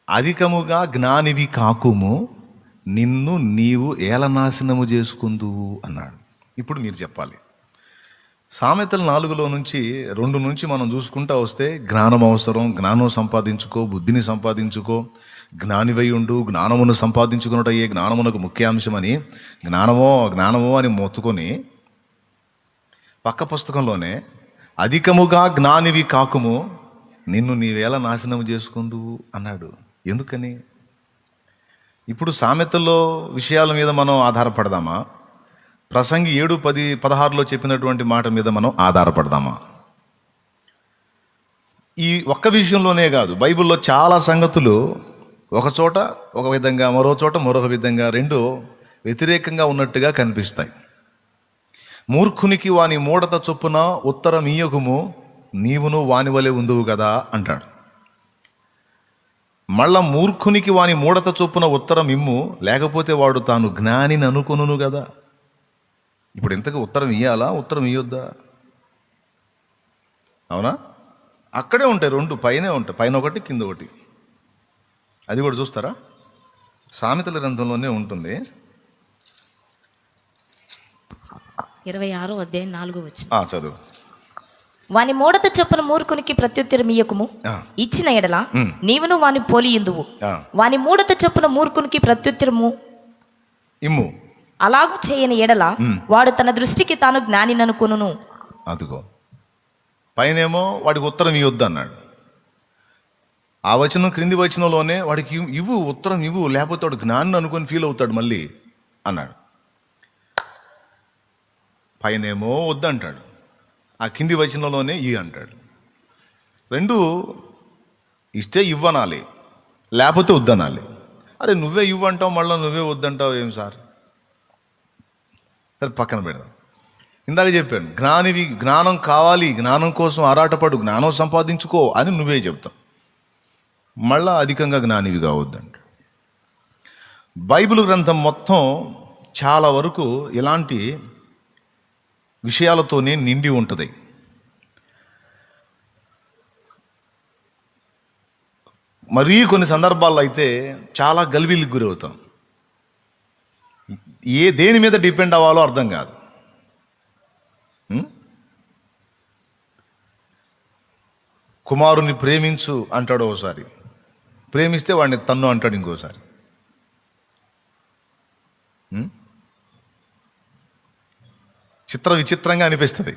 అధికముగా జ్ఞానివి కాకుము, నిన్ను నీవు ఏలనాశనము చేసుకుందువు అన్నాడు. ఇప్పుడు మీరు చెప్పాలి. సామెతలు 4లో నుంచి 2 నుంచి మనం చూసుకుంటా వస్తే జ్ఞానం అవసరం, జ్ఞానం సంపాదించుకో, బుద్ధిని సంపాదించుకో, జ్ఞానివై ఉండు, జ్ఞానమును సంపాదించుకున్నటయ్యే జ్ఞానమునకు ముఖ్యాంశమని జ్ఞానమో అని మొత్తుకొని పక్క పుస్తకంలోనే అధికముగా జ్ఞానివి కాకుము, నిన్ను నీవేళ నాశనం చేసుకుందువు అన్నాడు. ఎందుకని? ఇప్పుడు సామెతల్లో విషయాల మీద మనం ఆధారపడదామా? ప్రసంగి 7:10-16లో చెప్పినటువంటి మాట మీద మనం ఆధారపడదామా? ఈ ఒక్క విషయంలోనే కాదు, బైబిల్లో చాలా సంగతులు ఒక చోట ఒక విధంగా, మరో చోట మరొక విధంగా, రెండు వ్యతిరేకంగా ఉన్నట్టుగా కనిపిస్తాయి. మూర్ఖునికి వాని మూఢత చొప్పున ఉత్తరం ఇయ్యకుము, నీవును వాని వలె ఉందువు కదా అంటాడు. మళ్ళా మూర్ఖునికి వాని మూఢత చొప్పున ఉత్తరం ఇమ్ము, లేకపోతే వాడు తాను జ్ఞానిని అనుకొనును కదా. ఇప్పుడు ఇంతకు ఉత్తరం ఇయ్యాలా, ఉత్తరం ఇయ్యొద్దా? అవునా? అక్కడే ఉంటాయి, 2 పైనే ఉంటాయి, పైన ఒకటి కింద ఒకటి. అది కూడా చూస్తారా? సామెతల గ్రంథంలోనే ఉంటుంది. 26:4 చదువు. వాని మూఢత చొప్పున మూర్ఖునికి ప్రత్యుత్తరం ఇయ్యకుము, ఇచ్చిన ఎడల నీవును వాని పోలియుందువు. వాని మూఢత చొప్పున మూర్ఖునికి ప్రత్యుత్తరము ఇమ్ము, అలాగూ చేయని ఎడల వాడు తన దృష్టికి తాను జ్ఞానిని అనుకొనును. అదిగో పైనేమో వాడికి ఉత్తరం ఇవ్వద్దు అన్నాడు. ఆ వచనం క్రింది వచనంలోనే వాడికి ఇవ్వు, ఉత్తరం ఇవ్వు, లేకపోతే వాడు జ్ఞానిని అనుకొని ఫీల్ అవుతాడు మళ్ళీ అన్నాడు. పైనేమో వద్దంటాడు, ఆ కింది వచనంలోనే అంటాడు. 2 ఇస్తే ఇవ్వనాలి, లేకపోతే వద్దనాలి. అరే నువ్వే ఇవ్వంటావు, మళ్ళీ నువ్వే వద్దంటావు ఏం సార్? సరే పక్కన పెడదాం. ఇందాక చెప్పాను, జ్ఞానం కావాలి, జ్ఞానం కోసం ఆరాటపడు, జ్ఞానం సంపాదించుకో అని నువ్వే చెప్తావు. మళ్ళా అధికంగా జ్ఞానివి కావద్దంట. బైబిల్ గ్రంథం మొత్తం చాలా వరకు ఇలాంటి విషయాలతోనే నిండి ఉంటుంది. మరీ కొన్ని సందర్భాల్లో అయితే చాలా గలిబిలికి గురవుతాం. దేని మీద డిపెండ్ అవ్వాలో అర్థం కాదు. కుమారుని ప్రేమించు అంటాడు ఒకసారి, ప్రేమిస్తే వాడిని తన్ను అంటాడు ఇంకోసారి. విచిత్రంగా అనిపిస్తుంది.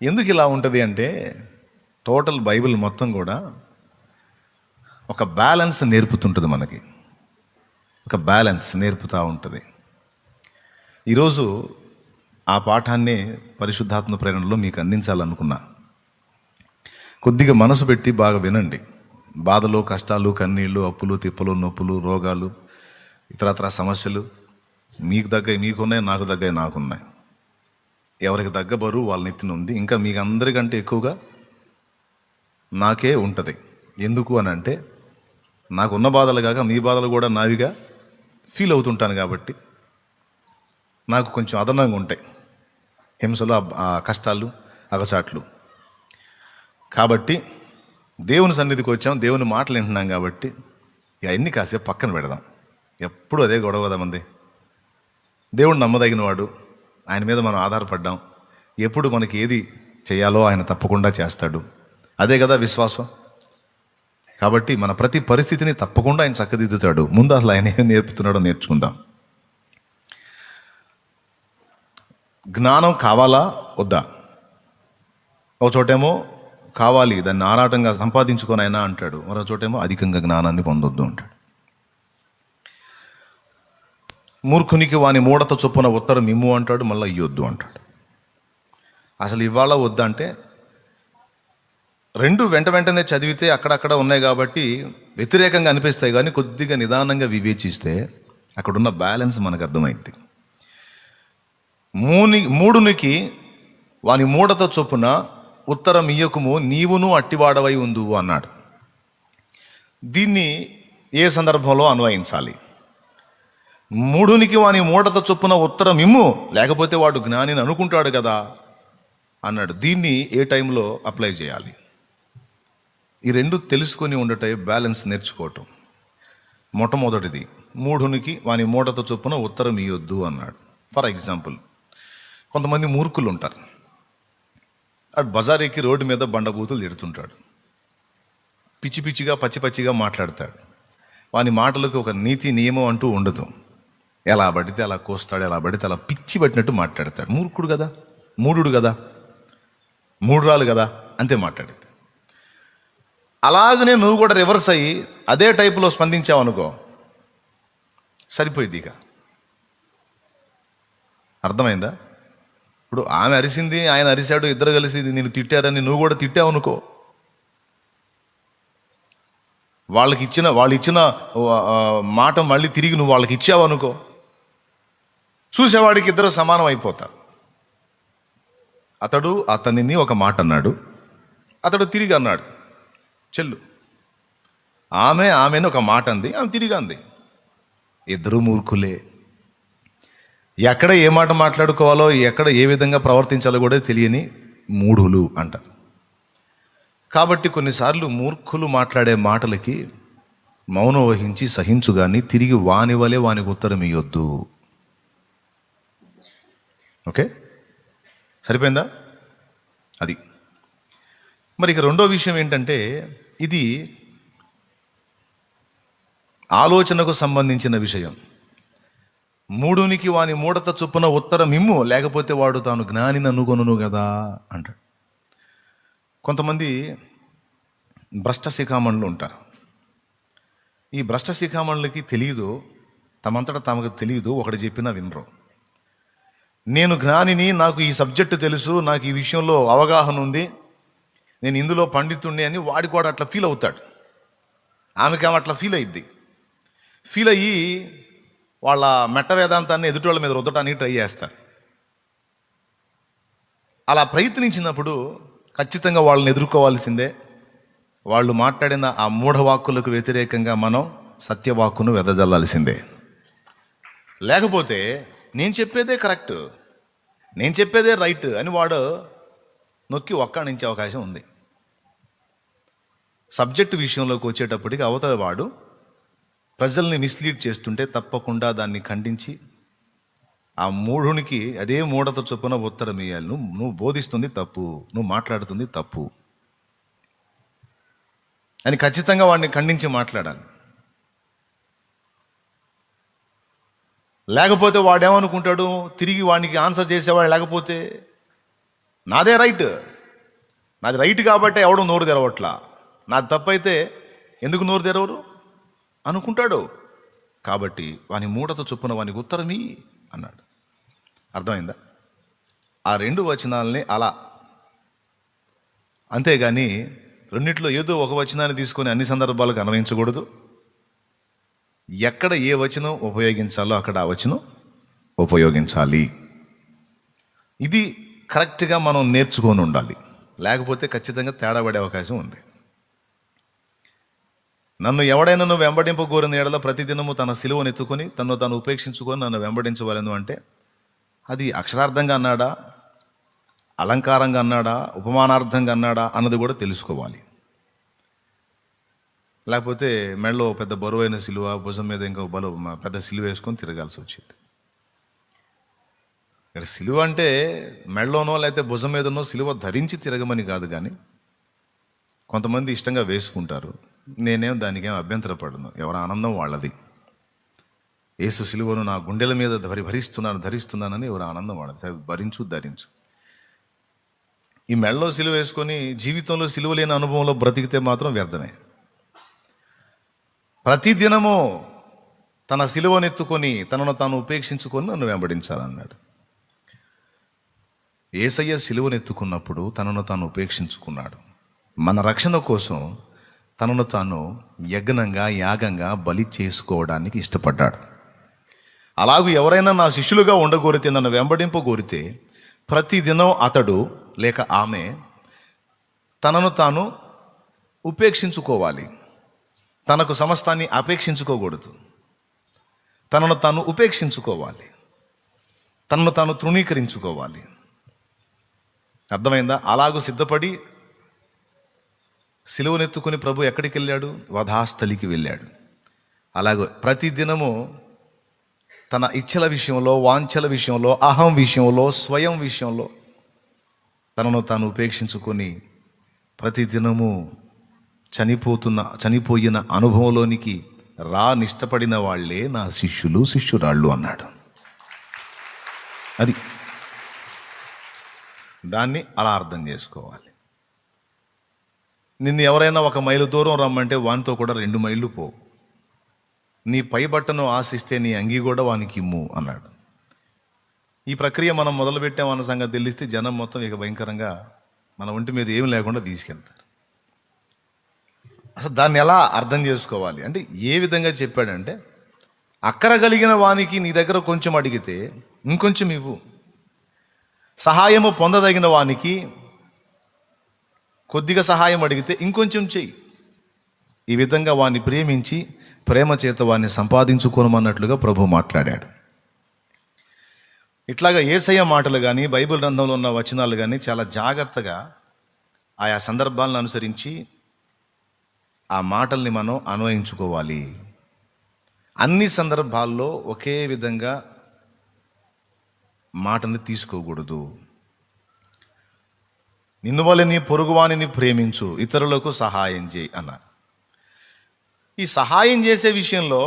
ఎందుకు ఇలా ఉంటుంది అంటే, టోటల్ బైబిల్ మొత్తం కూడా ఒక బ్యాలెన్స్ నేర్పుతుంటుంది మనకి, ఒక బ్యాలెన్స్ నేర్పుతూ ఉంటుంది. ఈరోజు ఆ పాఠాన్ని పరిశుద్ధాత్మ ప్రేరణలో మీకు అందించాలనుకున్నా. కొద్దిగా మనసు పెట్టి బాగా వినండి. బాధలు, కష్టాలు, కన్నీళ్ళు, అప్పులు, తిప్పలు, నొప్పులు, రోగాలు, ఇతరత్ర సమస్యలు మీకు దగ్గర మీకున్నాయి, నాకు దగ్గర నాకున్నాయి. ఎవరికి దగ్గ బరువు వాళ్ళ నెత్తిన ఉంది. ఇంకా మీకు అందరికంటే ఎక్కువగా నాకే ఉంటుంది. ఎందుకు అని అంటే, నాకున్న బాధలు కాక మీ బాధలు కూడా నావిగా ఫీల్ అవుతుంటాను కాబట్టి నాకు కొంచెం అదనంగా ఉంటాయి హింసలు, కష్టాలు, అగచాట్లు. కాబట్టి దేవుని సన్నిధికి వచ్చాం, దేవుని మాటలు వింటున్నాం కాబట్టి ఇవన్నీ కాసేపు పక్కన పెడదాం. ఎప్పుడు అదే గొడవ కదా మంది. దేవుడు నమ్మదగినవాడు, ఆయన మీద మనం ఆధారపడ్డాం. ఎప్పుడు మనకి ఏది చేయాలో ఆయన తప్పకుండా చేస్తాడు. అదే కదా విశ్వాసం. కాబట్టి మన ప్రతి పరిస్థితిని తప్పకుండా ఆయన చక్కదిద్దుతాడు. ముందు అసలు ఆయన ఏం నేర్పుతున్నాడో నేర్చుకుందాం. జ్ఞానం కావాలా వద్దా? ఒక చోటేమో కావాలి, దాన్ని ఆరాటంగా సంపాదించుకొని అయినా అంటాడు, మరో చోటేమో అధికంగా జ్ఞానాన్ని పొందొద్దు అంటాడు. మూర్ఖునికి వాని మూఢత చొప్పున ఉత్తరం ఇమ్ము అంటాడు, మళ్ళీ ఇయ్యొద్దు అంటాడు. అసలు ఇవాళ వద్దా అంటే 2 వెంటనే చదివితే అక్కడక్కడ ఉన్నాయి కాబట్టి వ్యతిరేకంగా అనిపిస్తాయి. కానీ కొద్దిగా నిదానంగా వివేచిస్తే అక్కడున్న బ్యాలెన్స్ మనకు అర్థమైంది. మూడునికి వాని మూఢత చొప్పున ఉత్తరం ఇయ్యకుము, నీవును అట్టివాడవై ఉందువు అన్నాడు. దీన్ని ఏ సందర్భంలో అన్వయించాలి? మూఢునికి వాని మూఢత చొప్పున ఉత్తరం ఇమ్ము, లేకపోతే వాడు జ్ఞానిని అనుకుంటాడు కదా అన్నాడు. దీన్ని ఏ టైంలో అప్లై చేయాలి? ఈ రెండు తెలుసుకొని ఉండటం, బ్యాలెన్స్ నేర్చుకోవటం. మొట్టమొదటిది, మూఢునికి వాని మూఢత చొప్పున ఉత్తరం ఇవ్వద్దు అన్నాడు. ఫర్ ఎగ్జాంపుల్, కొంతమంది మూర్ఖులు ఉంటారు. అటు బజార్ ఎక్కి రోడ్డు మీద బండబూతులు తిడుతుంటాడు, పిచ్చి పిచ్చిగా పచ్చి పచ్చిగా మాట్లాడతాడు. వాని మాటలకు ఒక నీతి నియమం అంటూ ఉండదు. ఎలా పడితే అలా కోస్తాడు, ఎలా పడితే అలా పిచ్చి పట్టినట్టు మాట్లాడతాడు. మూర్ఖుడు కదా, మూఢుడు కదా, మూఢురాలు కదా, అంతే మాట్లాడేది. అలాగనే నువ్వు కూడా రివర్స్ అయ్యి అదే టైపులో స్పందించావు అనుకో, సరిపోయింది. ఇక అర్థమైందా? ఇప్పుడు ఆమె అరిసింది, ఆయన అరిశాడు, ఇద్దరు కలిసి నేను తిట్టారని నువ్వు కూడా తిట్టావు అనుకో, వాళ్ళు ఇచ్చిన మాట మళ్ళీ తిరిగి నువ్వు వాళ్ళకి ఇచ్చావు అనుకో, చూసేవాడికి ఇద్దరు సమానం అయిపోతారు. అతడు అతనిని ఒక మాట అన్నాడు, అతడు తిరిగి అన్నాడు చెల్లు. ఆమెను ఒక మాట అంది, ఆమె తిరిగి అంది. ఇద్దరు మూర్ఖులే. ఎక్కడ ఏ మాట మాట్లాడుకోవాలో, ఎక్కడ ఏ విధంగా ప్రవర్తించాలో కూడా తెలియని మూఢులు అంటారు. కాబట్టి కొన్నిసార్లు మూర్ఖులు మాట్లాడే మాటలకి మౌనం వహించి సహించుగాని తిరిగి వాని వలె వానికి ఉత్తరం ఇవ్వద్దు. ఓకే, సరిపోయిందా? అది. మరి ఇక రెండో విషయం ఏంటంటే, ఇది ఆలోచనకు సంబంధించిన విషయం. మూఢునికి వాని మూఢత చొప్పున ఉత్తరం ఇమ్ము, లేకపోతే వాడు తాను జ్ఞానిని అనుకొనును కదా అంటాడు. కొంతమంది భ్రష్ట శిఖామణులు ఉంటారు. ఈ భ్రష్ట శిఖామణులకి తెలియదు, తమంతటా తమకు తెలియదు, ఒకటి చెప్పినా వినరు. నేను జ్ఞానిని, నాకు ఈ సబ్జెక్టు తెలుసు, నాకు ఈ విషయంలో అవగాహన ఉంది, నేను ఇందులో పండితుణ్ణి అని వాడి కూడా అట్లా ఫీల్ అవుతాడు. ఆమెకి అట్లా ఫీల్ అయ్యిద్ది. ఫీల్ అయ్యి వాళ్ళ మెట్ట వేదాంతాన్ని ఎదుటి మీద రుద్దటానికి ట్రై చేస్తారు. అలా ప్రయత్నించినప్పుడు ఖచ్చితంగా వాళ్ళని ఎదుర్కోవాల్సిందే. వాళ్ళు మాట్లాడిన ఆ మూఢవాక్కులకు వ్యతిరేకంగా మనం సత్యవాక్కును వెదజల్లాల్సిందే. లేకపోతే నేను చెప్పేదే కరెక్ట్, నేను చెప్పేదే రైట్ అని వాడు నొక్కి ఒక్కాణించే అవకాశం ఉంది. సబ్జెక్టు విషయంలోకి వచ్చేటప్పటికి అవతల వాడు ప్రజల్ని మిస్లీడ్ చేస్తుంటే తప్పకుండా దాన్ని ఖండించి ఆ మూఢునికి అదే మూఢత చొప్పున ఉత్తరం ఇవ్వాలి. నువ్వు బోధిస్తుంది తప్పు, నువ్వు మాట్లాడుతుంది తప్పు అని ఖచ్చితంగా వాడిని ఖండించి మాట్లాడాలి. లేకపోతే వాడేమనుకుంటాడు, తిరిగి వాడికి ఆన్సర్ చేసేవాడు లేకపోతే నాది రైట్ కాబట్టి ఎవడు నోరు తెరవట్లా, నాది తప్పైతే ఎందుకు నోరు తెరవరు అనుకుంటాడు. కాబట్టి వాని మూఢత చొప్పున వానికి ఉత్తరమి అన్నాడు. అర్థమైందా? ఆ రెండు వచనాలని అలా, అంతేగాని రెండిట్లో ఏదో ఒక వచనాన్ని తీసుకొని అన్ని సందర్భాలకు అన్వయించకూడదు. ఎక్కడ ఏ వచనం ఉపయోగించాలో అక్కడ ఆ వచనం ఉపయోగించాలి. ఇది కరెక్ట్గా మనం నేర్చుకొని ఉండాలి. లేకపోతే ఖచ్చితంగా తేడా పడే అవకాశం ఉంది. నన్ను ఎవడైనా నువ్వు వెంబడింపగోరిన ఎడల ప్రతిదినము తన సిలువను ఎత్తుకొని తను తాను ఉపేక్షించుకొని నన్ను వెంబడించవలను అంటే అది అక్షరార్థంగా అన్నాడా, అలంకారంగా అన్నాడా, ఉపమానార్థంగా అన్నాడా అన్నది కూడా తెలుసుకోవాలి. లేకపోతే మెడలో పెద్ద బరువైన సిలువ, భుజం మీద ఇంకో పెద్ద సిలువ వేసుకొని తిరగాల్సి వచ్చింది. ఇక్కడ సిలువ అంటే మెడలోనో లేకపోతే భుజం మీదనో సిలువ ధరించి తిరగమని కాదు, కానీ కొంతమంది ఇష్టంగా వేసుకుంటారు. నేనేం దానికేం అభ్యంతరపడను, ఎవరి ఆనందం వాళ్ళది. యేసు సిలువను నా గుండెల మీద ధరిస్తున్నానని ఎవరి ఆనందం వాళ్ళది. ధరించు. ఈ మెడలో సిలువ వేసుకొని జీవితంలో సిలువ లేని అనుభవంలో బ్రతికితే మాత్రం వ్యర్థమే. ప్రతిదినము తన సిలువనెత్తుకొని తనను తాను ఉపేక్షించుకొని నన్ను వెంబడించాలన్నాడు. యేసయ్య సిలువనెత్తుకున్నప్పుడు తనను తాను ఉపేక్షించుకున్నాడు. మన రక్షణ కోసం తనను తాను యజ్ఞంగా, యాగంగా బలి చేసుకోవడానికి ఇష్టపడ్డాడు. అలాగూ ఎవరైనా నా శిష్యులుగా ఉండగోరితే, నన్ను వెంబడింపగోరితే ప్రతిదినం అతడు లేక ఆమె తనను తాను ఉపేక్షించుకోవాలి. తనకు సమస్తాన్ని అపేక్షించుకోకూడదు. తనను తాను ఉపేక్షించుకోవాలి, తనను తాను తృణీకరించుకోవాలి. అర్థమైందా? అలాగూ సిద్ధపడి సిలువనెత్తుకుని ప్రభు ఎక్కడికి వెళ్ళాడు? వధాస్థలికి వెళ్ళాడు. అలాగే ప్రతిదినము తన ఇచ్చల విషయంలో, వాంఛల విషయంలో, అహం విషయంలో, స్వయం విషయంలో తనను తాను ఉపేక్షించుకొని ప్రతిదినము చనిపోయిన అనుభవంలోనికి నిష్టపడిన వాళ్ళే నా శిష్యులు, శిష్యురాళ్ళు అన్నాడు. అది దాన్ని అలా అర్థం చేసుకోవాలి. నిన్ను ఎవరైనా 1 మైలు దూరం రమ్మంటే వానితో కూడా 2 మైళ్ళు పో. నీ పై బట్టను ఆశిస్తే నీ అంగీ కూడా వానికి ఇమ్ము అన్నాడు. ఈ ప్రక్రియ మనం మొదలుపెట్టామన్న సంగతి తెలిస్తే జనం మొత్తం ఇక భయంకరంగా మన ఒంటి మీద ఏమి లేకుండా తీసుకెళ్తారు. అసలు దాన్ని ఎలా అర్థం చేసుకోవాలి అంటే, ఏ విధంగా చెప్పాడంటే, అక్కర కలిగిన వానికి నీ దగ్గర కొంచెం అడిగితే ఇంకొంచెం ఇవ్వు, సహాయము పొందదగిన వానికి కొద్దిగా సహాయం అడిగితే ఇంకొంచెం చెయ్యి. ఈ విధంగా వాన్ని ప్రేమించి ప్రేమ చేత వాన్ని సంపాదించుకోనమన్నట్లుగా ప్రభు మాట్లాడాడు. ఇట్లాగా యేసయ్య మాటలు కానీ, బైబిల్ గ్రంథంలో ఉన్న వచనాలు కానీ చాలా జాగ్రత్తగా ఆయా సందర్భాలను అనుసరించి ఆ మాటల్ని మనం అన్వయించుకోవాలి. అన్ని సందర్భాల్లో ఒకే విధంగా మాటని తీసుకోకూడదు. నిన్ను వలె నీ పొరుగువానిని ప్రేమించు, ఇతరులకు సహాయం చేయి అన్నారు. ఈ సహాయం చేసే విషయంలో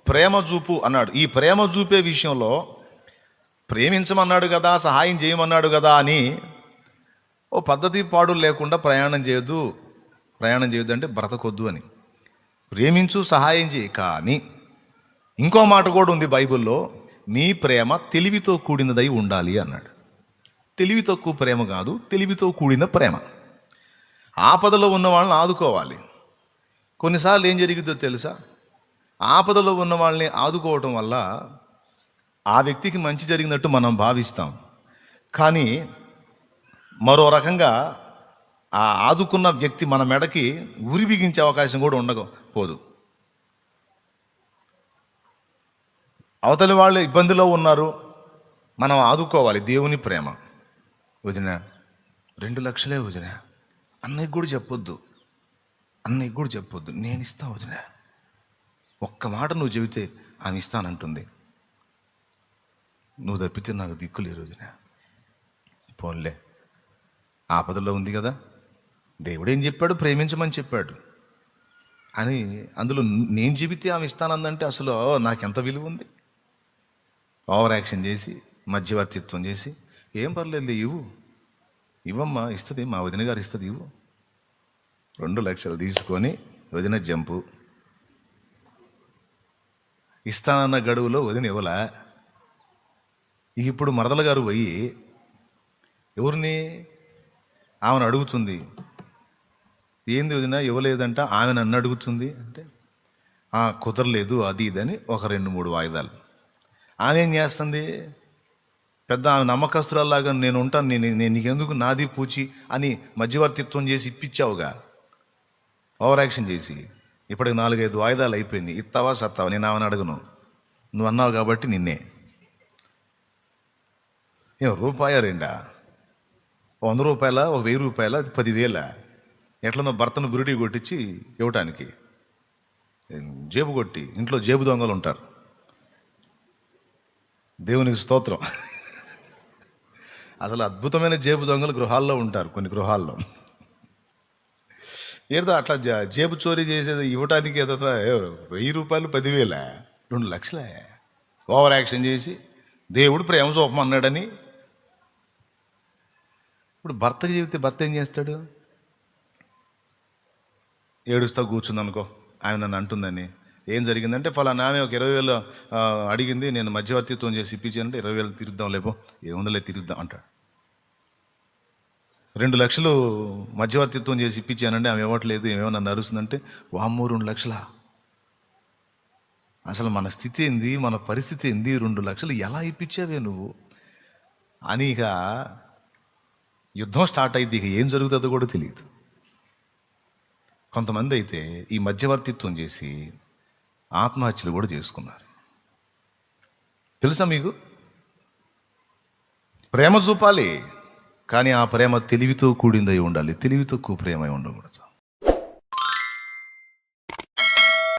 ప్రేమ చూపు అన్నాడు. ఈ ప్రేమ చూపే విషయంలో ప్రేమించమన్నాడు కదా, సహాయం చేయమన్నాడు కదా అని ఓ పద్ధతి పాడు లేకుండా ప్రయాణం చేయొద్దు అంటే బ్రతకొద్దు అని. ప్రేమించు, సహాయం చేయి. కానీ ఇంకో మాట కూడా ఉంది బైబిల్లో, మీ ప్రేమ తెలివితో కూడినదై ఉండాలి అన్నాడు. తెలివి తక్కువ ప్రేమ కాదు, తెలివితో కూడిన ప్రేమ. ఆపదలో ఉన్న వాళ్ళని ఆదుకోవాలి. కొన్నిసార్లు ఏం జరిగిద్దో తెలుసా? ఆపదలో ఉన్న వాళ్ళని ఆదుకోవటం వల్ల ఆ వ్యక్తికి మంచి జరిగినట్టు మనం భావిస్తాం. కానీ మరో రకంగా ఆ ఆదుకున్న వ్యక్తి మన మెడకి ఉరి బిగించే అవకాశం కూడా ఉండకపోదు. అవతలి వాళ్ళు ఇబ్బందిలో ఉన్నారు, మనం ఆదుకోవాలి. దేవుని ప్రేమ. వదిన 2 లక్షలే వదిన, అన్నయ్యకి కూడా చెప్పొద్దు, నేను ఇస్తా వదిన, ఒక్క మాట నువ్వు చెబితే ఆమె ఇస్తానంటుంది, నువ్వు తప్పితే నాకు దిక్కులేరు వదిన. పోన్లే, ఆపదలో ఉంది కదా, దేవుడేం చెప్పాడు? ప్రేమించమని చెప్పాడు అని. అందులో నేను చెబితే ఆమె ఇస్తానందంటే అసలు నాకెంత విలువ ఉంది? ఓవర్ యాక్షన్ చేసి, మధ్యవర్తిత్వం చేసి, ఏం పర్లేదు ఇవ్వమ్మా, ఇస్తుంది, మా వదిన గారు ఇస్తుంది, ఇవ్వు. 2 లక్షలు తీసుకొని వదిన జంపు. ఇస్తానన్న గడువులో వదిన ఇవ్వలా. ఇప్పుడు మరదల గారు పోయి ఎవరిని? ఆమెను అడుగుతుంది, ఏంది వదిన ఇవ్వలేదంట. ఆమె నన్ను అడుగుతుంది అంటే కుదరలేదు అది ఇదని ఒక 2-3 వాయిదాలు. ఆమె ఏం చేస్తుంది? పెద్ద ఆమె నమ్మకస్తురాల్లాగా నేను ఉంటాను, నేను నీకెందుకు, నాది పూచి అని మధ్యవర్తిత్వం చేసి ఇప్పించావుగా, ఓవర్ యాక్షన్ చేసి. ఇప్పటికి 4-5 వాయిదాలు అయిపోయింది. ఇస్తావా సత్తావా? నేను ఆమెను అడగను, నువ్వు అన్నావు కాబట్టి నిన్నే. ఏం రూపాయ 2? 100 రూపాయల, 1000 రూపాయల, 10,000? ఎట్లనో భర్తను బురిడి కొట్టించి ఇవ్వటానికి జేబు కొట్టి. ఇంట్లో జేబు దొంగలు ఉంటారు. దేవునికి స్తోత్రం. అసలు అద్భుతమైన జేబు దొంగలు గృహాల్లో ఉంటారు, కొన్ని గృహాల్లో. ఏదో అట్లా జేబు చోరీ చేసేది ఇవ్వటానికి ఏదో 1000 రూపాయలు, 10,000, 2 లక్షలే. ఓవర్ యాక్షన్ చేసి దేవుడు ప్రేమ చూపమన్నాడని. ఇప్పుడు భర్తకి చెబితే భర్త ఏం చేస్తాడు? ఏడుస్తా కూర్చుంది అనుకో, ఆయన నన్ను అంటుందని. ఏం జరిగిందంటే ఫలానా ఆమె ఒక 20,000 అడిగింది, నేను మధ్యవర్తిత్వం చేసి ఇప్పించానంటే 20,000 తిరుగుద్దాం, లేపో ఏముందలే తిరుగుద్దాం అంటాడు. 2 లక్షలు మధ్యవర్తిత్వం చేసి ఇప్పించానంటే ఆమె ఇవ్వట్లేదు, ఏమేమో నన్ను అరుస్తుందంటే, వామ్మో 2 లక్షలా? అసలు మన స్థితి ఏంది, మన పరిస్థితి ఏంది? 2 లక్షలు ఎలా ఇప్పించావే నువ్వు అని ఇక యుద్ధం స్టార్ట్ అయింది. ఇక ఏం జరుగుతుందో కూడా తెలియదు. కొంతమంది అయితే ఈ మధ్యవర్తిత్వం చేసి ఆత్మహత్యలు కూడా చేసుకున్నారు. తెలుసా మీకు? ప్రేమ చూపాలి, కానీ ఆ ప్రేమ తెలివితో కూడిందై ఉండాలి. తెలివి తక్కువ ప్రేమ ఉండకూడదు.